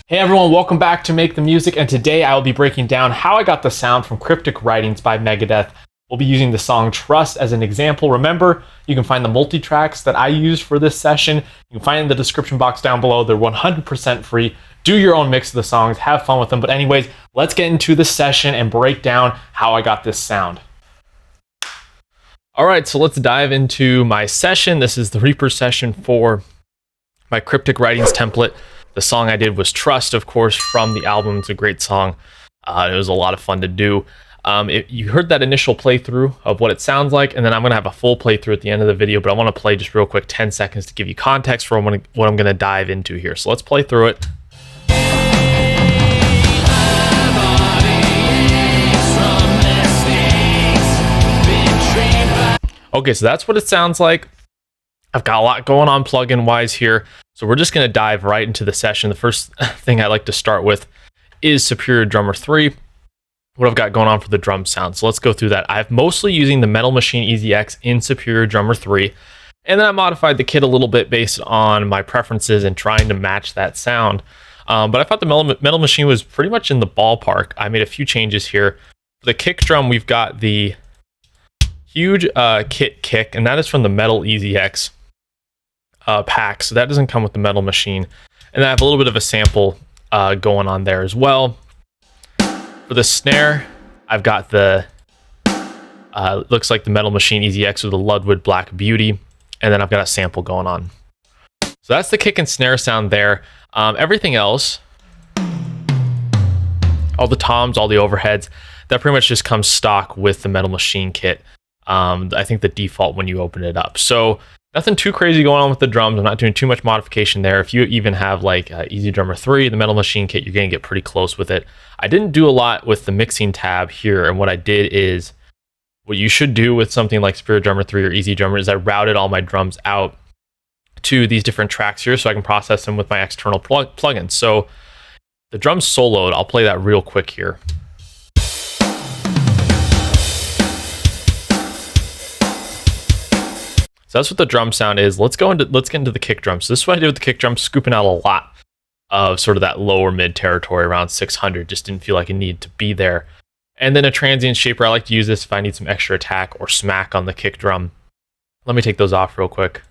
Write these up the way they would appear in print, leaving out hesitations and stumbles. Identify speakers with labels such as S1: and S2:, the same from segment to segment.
S1: Hey everyone, welcome back to Make the Music, and today I will be breaking down how I got the sound from Cryptic Writings by Megadeth. We'll be using the song Trust as an example. Remember, you can find the multi-tracks that I used for this session. You can find it in the description box down below. They're 100% free. Do your own mix of the songs, have fun with them. But anyways, let's get into the session and break down how I got this sound. All right, so let's dive into my session. This is the Reaper session for my Cryptic Writings template. The song I did was Trust, of course, from the album. It's a great song. It was a lot of fun to do. You heard that initial playthrough of what it sounds like, and then I'm going to have a full playthrough at the end of the video, but I want to play just real quick 10 seconds to give you context for what I'm going to dive into here. So let's play through it. Okay, so that's what it sounds like. I've got a lot going on plugin wise here, so we're just going to dive right into the session. The first thing I like to start with is Superior Drummer 3, what I've got going on for the drum sound. So let's go through that. I'm mostly using the Metal Machine Easy X in Superior Drummer 3, and then I modified the kit a little bit based on my preferences and trying to match that sound. But I thought the Metal Machine was pretty much in the ballpark. I made a few changes here. For the kick drum, we've got the huge kit kick, and that is from the Metal Easy X pack, so that doesn't come with the Metal Machine. And I have a little bit of a sample going on there as well. For the snare, I've got the looks like the Metal Machine Easy X with the Ludwig Black Beauty, and then I've got a sample going on. So that's the kick and snare sound there. Everything else, all the toms, all the overheads, that pretty much just comes stock with the Metal Machine kit. I think the default when you open it up. So nothing too crazy going on with the drums. I'm not doing too much modification there. If you even have like Easy Drummer 3, the Metal Machine kit, you're going to get pretty close with it. I didn't do a lot with the mixing tab here, and what I did is, what you should do with something like Superior Drummer 3 or Easy Drummer is I routed all my drums out to these different tracks here so I can process them with my external plugins. So the drums soloed, I'll play that real quick here. So that's what the drum sound is. Let's get into the kick drum. So this is what I did with the kick drum, scooping out a lot of sort of that lower mid territory around 600. Just didn't feel like it needed to be there. And then a transient shaper. I like to use this if I need some extra attack or smack on the kick drum. Let me take those off real quick.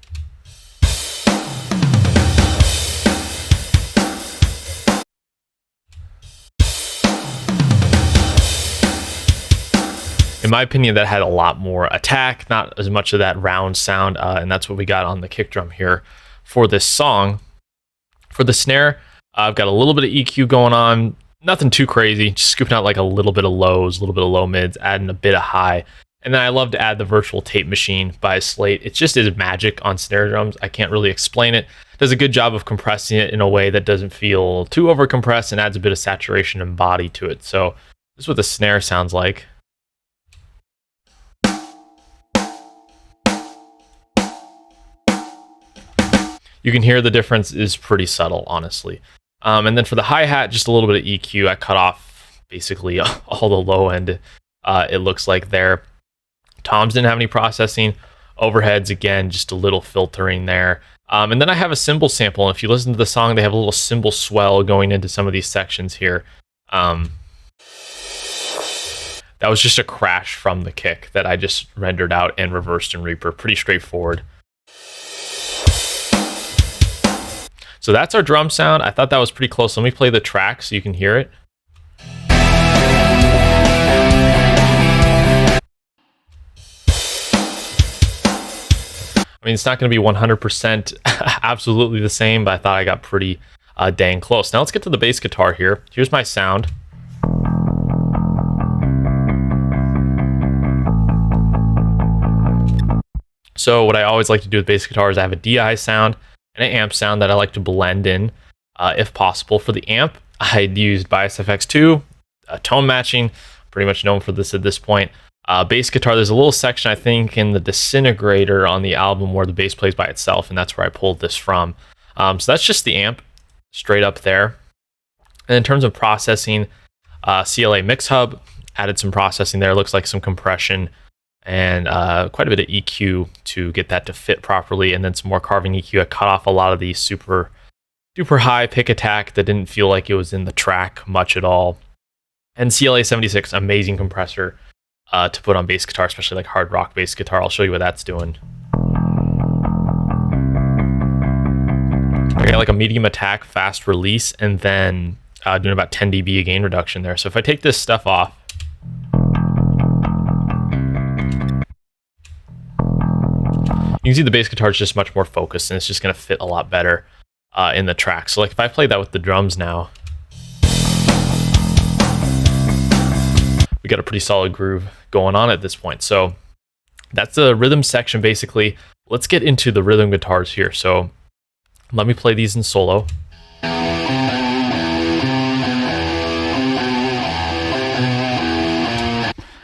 S1: In my opinion, that had a lot more attack, not as much of that round sound, and that's what we got on the kick drum here for this song. For the snare, I've got a little bit of EQ going on, nothing too crazy, just scooping out like a little bit of lows, a little bit of low mids, adding a bit of high. And then I love to add the Virtual Tape Machine by Slate. It just is magic on snare drums. I can't really explain it. It does a good job of compressing it in a way that doesn't feel too over compressed and adds a bit of saturation and body to it. So this is what the snare sounds like. You can hear the difference is pretty subtle, honestly. And then for the hi-hat, just a little bit of EQ. I cut off basically all the low end, it looks like there. Toms didn't have any processing. Overheads, again, just a little filtering there. And then I have a cymbal sample. And if you listen to the song, they have a little cymbal swell going into some of these sections here. That was just a crash from the kick that I just rendered out and reversed in Reaper. Pretty straightforward. So that's our drum sound. I thought that was pretty close. Let me play the track so you can hear it. I mean, it's not going to be 100% absolutely the same, but I thought I got pretty dang close. Now let's get to the bass guitar here. Here's my sound. So what I always like to do with bass guitar is I have a DI sound and an amp sound that I like to blend in if possible. For the amp, I used Bias FX2, tone matching, pretty much known for this at this point. Bass guitar, there's a little section I think in the Disintegrator on the album where the bass plays by itself, and that's where I pulled this from. So that's just the amp straight up there. And in terms of processing, CLA Mix Hub, added some processing there, looks like some compression and quite a bit of EQ to get that to fit properly, and then some more carving EQ. I cut off a lot of these super super high pick attack that didn't feel like it was in the track much at all. And CLA-76, amazing compressor to put on bass guitar, especially like hard rock bass guitar. I'll show you what that's doing. I got like a medium attack, fast release, and then doing about 10 dB of gain reduction there. So if I take this stuff off, you can see the bass guitar is just much more focused, and it's just going to fit a lot better in the track. So like if I play that with the drums now, we got a pretty solid groove going on at this point. So that's the rhythm section basically. Let's get into the rhythm guitars here. So let me play these in solo.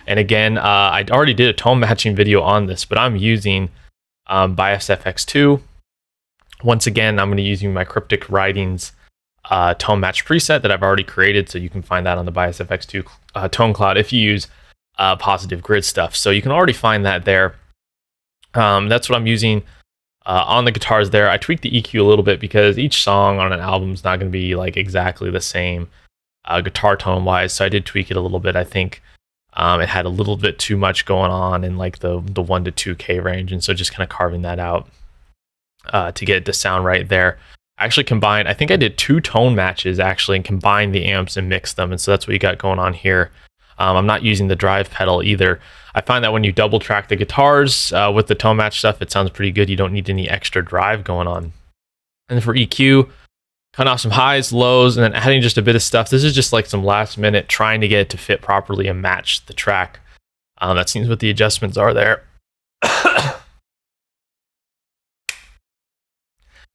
S1: And again, I already did a tone matching video on this, but I'm using Bias FX2. Once again, I'm going to be using my Cryptic Writings tone match preset that I've already created, so you can find that on the Bias FX2 tone cloud if you use Positive Grid stuff. So you can already find that there. That's what I'm using on the guitars there. I tweaked the EQ a little bit because each song on an album is not going to be like exactly the same guitar tone wise, so I did tweak it a little bit. I think it had a little bit too much going on in like the 1 to 2K range, and so just kind of carving that out to get it to sound right there. I actually combined, I think I did 2 tone matches actually and combined the amps and mixed them, and so that's what you got going on here. I'm not using the drive pedal either. I find that when you double track the guitars with the tone match stuff, it sounds pretty good. You don't need any extra drive going on. And then for EQ, cutting off some highs, lows, and then adding just a bit of stuff. This is just like some last minute trying to get it to fit properly and match the track. That seems what the adjustments are there.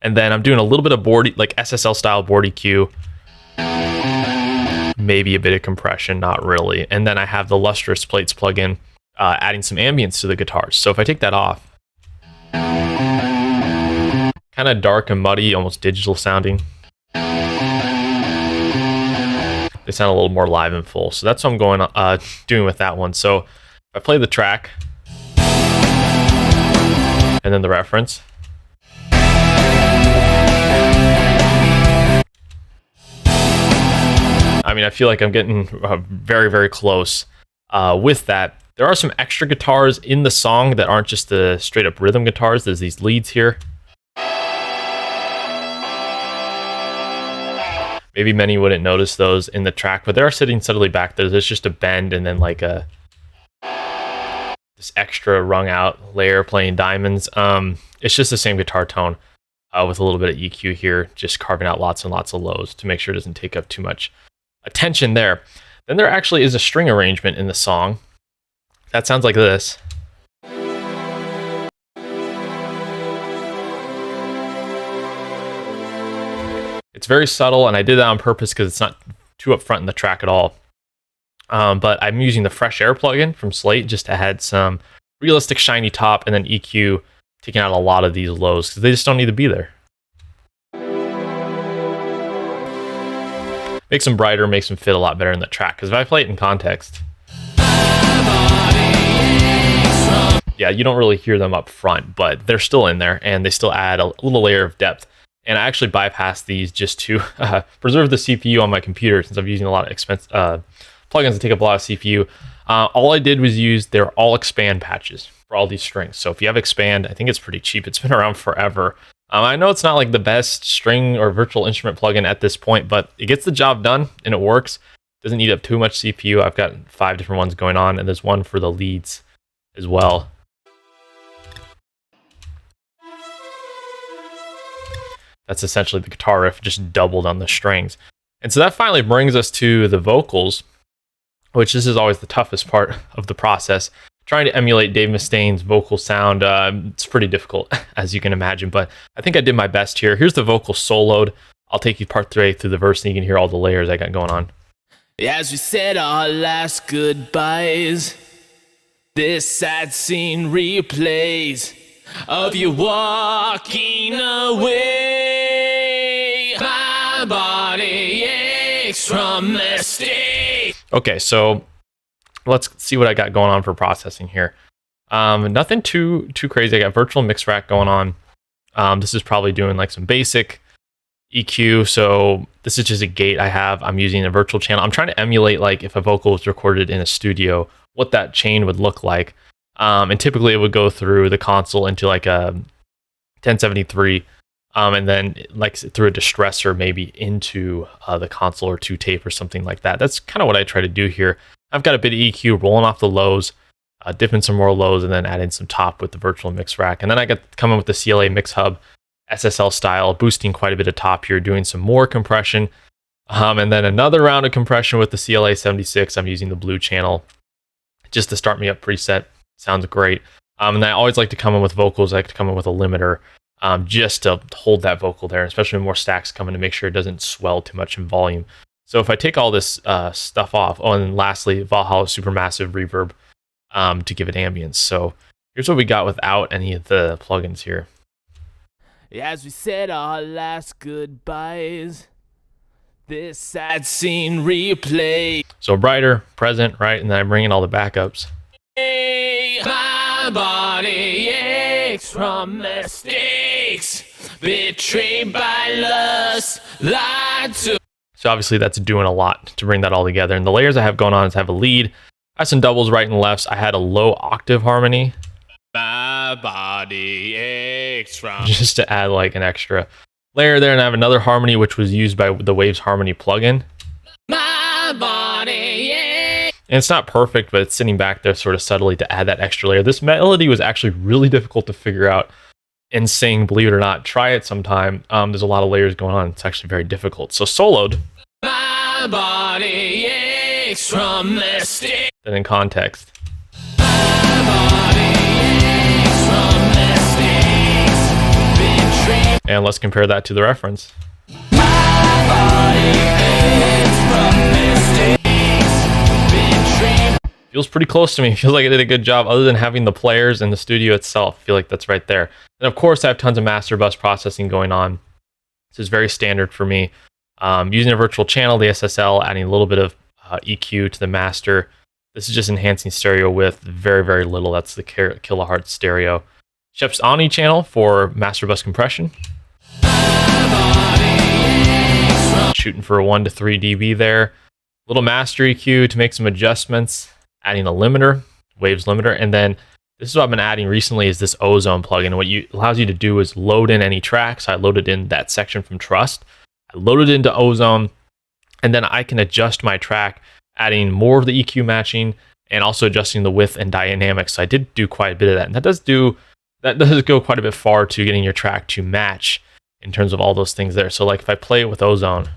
S1: And then I'm doing a little bit of board, like SSL style board EQ. Maybe a bit of compression, not really. And then I have the Lustrous Plates plugin, adding some ambience to the guitars. So if I take that off, kind of dark and muddy, almost digital sounding. They sound a little more live and full. So that's what I'm going doing with that one. So if I play the track and then the reference, I mean, I feel like I'm getting very, very close with that. There are some extra guitars in the song that aren't just the straight up rhythm guitars. There's these leads here. Maybe many wouldn't notice those in the track, but they are sitting subtly back there. There's just a bend and then like this extra wrung out layer playing diamonds. It's just the same guitar tone with a little bit of EQ here, just carving out lots and lots of lows to make sure it doesn't take up too much attention there. Then there actually is a string arrangement in the song that sounds like this. It's very subtle, and I did that on purpose because it's not too upfront in the track at all. But I'm using the Fresh Air plugin from Slate just to add some realistic shiny top, and then EQ, taking out a lot of these lows because they just don't need to be there. Makes them brighter, makes them fit a lot better in the track. Because if I play it in context, yeah, you don't really hear them up front, but they're still in there, and they still add a little layer of depth. And I actually bypassed these just to preserve the CPU on my computer, since I'm using a lot of expensive plugins that take up a lot of CPU. All I did was use their all expand patches for all these strings. So if you have expand, I think it's pretty cheap. It's been around forever. I know it's not like the best string or virtual instrument plugin at this point, but it gets the job done and it works. Doesn't eat up too much CPU. I've got 5 different ones going on, and there's one for the leads as well. That's essentially the guitar riff just doubled on the strings. And so that finally brings us to the vocals, which this is always the toughest part of the process. Trying to emulate Dave Mustaine's vocal sound, it's pretty difficult, as you can imagine, but I think I did my best here. Here's the vocal soloed. I'll take you part 3 through the verse, and you can hear all the layers I got going on.
S2: As we said our last goodbyes, this sad scene replays of you walking away. My body aches from mistake.
S1: Okay, so let's see what I got going on for processing here. Nothing too crazy. I got virtual mix rack going on. This is probably doing like some basic EQ. So this is just a gate I have. I'm using a virtual channel. I'm trying to emulate like if a vocal was recorded in a studio, what that chain would look like. And typically it would go through the console into like a 1073, and then like through a distressor maybe into the console or to tape or something like that. That's kind of what I try to do here. I've got a bit of EQ rolling off the lows, dipping some more lows, and then adding some top with the virtual mix rack. And then I got coming with the CLA mix hub, SSL style, boosting quite a bit of top here, doing some more compression. And then another round of compression with the CLA 76. I'm using the blue channel just to start me up preset. Sounds great. And I always like to come in with vocals. I like to come in with a limiter just to hold that vocal there, especially when more stacks come in, to make sure it doesn't swell too much in volume. So if I take all this stuff off, oh, and lastly, Valhalla Supermassive Reverb to give it ambience. So here's what we got without any of the plugins here.
S2: As we said our last goodbyes, this sad scene replay.
S1: So brighter, present, right? And then I bring in all the backups.
S2: My body aches from mistakes, betrayed by lust, lied to.
S1: So obviously that's doing a lot to bring that all together. And the layers I have going on is I have a lead, I have some doubles right and lefts. I had a low octave harmony.
S2: My body aches from.
S1: Just to add like an extra layer there. And I have another harmony which was used by the Waves Harmony plugin.
S2: My body aches.
S1: And it's not perfect, but it's sitting back there sort of subtly to add that extra layer. This melody was actually really difficult to figure out and sing, believe it or not. Try it sometime. There's a lot of layers going on. It's actually very difficult. So soloed.
S2: My body aches from mistakes.
S1: Then in context.
S2: My body aches from mistakes, betrayed.
S1: And let's compare that to the reference.
S2: My body aches from mistakes, betrayed.
S1: Feels pretty close to me. Feels like I did a good job other than having the players and the studio itself. I feel like that's right there. And of course, I have tons of master bus processing going on. This is very standard for me. Using a virtual channel, the SSL, adding a little bit of EQ to the master. This is just enhancing stereo width, very, very little. That's the kilohertz stereo. Shep's Omni channel for master bus compression. Shooting for 1 to 3 dB there. Little master EQ to make some adjustments. Adding a limiter, Waves limiter. And then this is what I've been adding recently is this Ozone plugin. What it allows you to do is load in any tracks. I loaded in that section from Trust. I loaded into Ozone, and then I can adjust my track, adding more of the EQ matching and also adjusting the width and dynamics. So I did do quite a bit of that. And that does go quite a bit far to getting your track to match in terms of all those things there. So like if I play it with Ozone.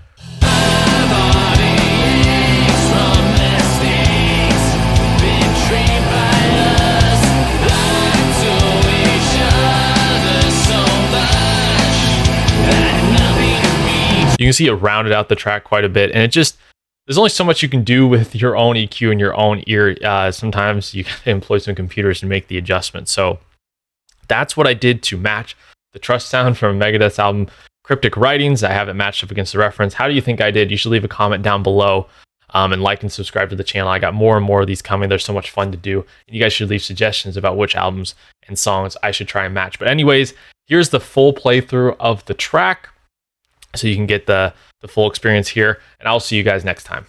S1: You can see it rounded out the track quite a bit, and there's only so much you can do with your own EQ and your own ear. Sometimes you gotta employ some computers to make the adjustment. So that's what I did to match the Trust sound from Megadeth's album Cryptic Writings. I have it matched up against the reference. How do you think I did? You should leave a comment down below, and like and subscribe to the channel. I got more and more of these coming. They're so much fun to do. And you guys should leave suggestions about which albums and songs I should try and match. But anyways, here's the full playthrough of the track, so you can get the full experience here, and I'll see you guys next time.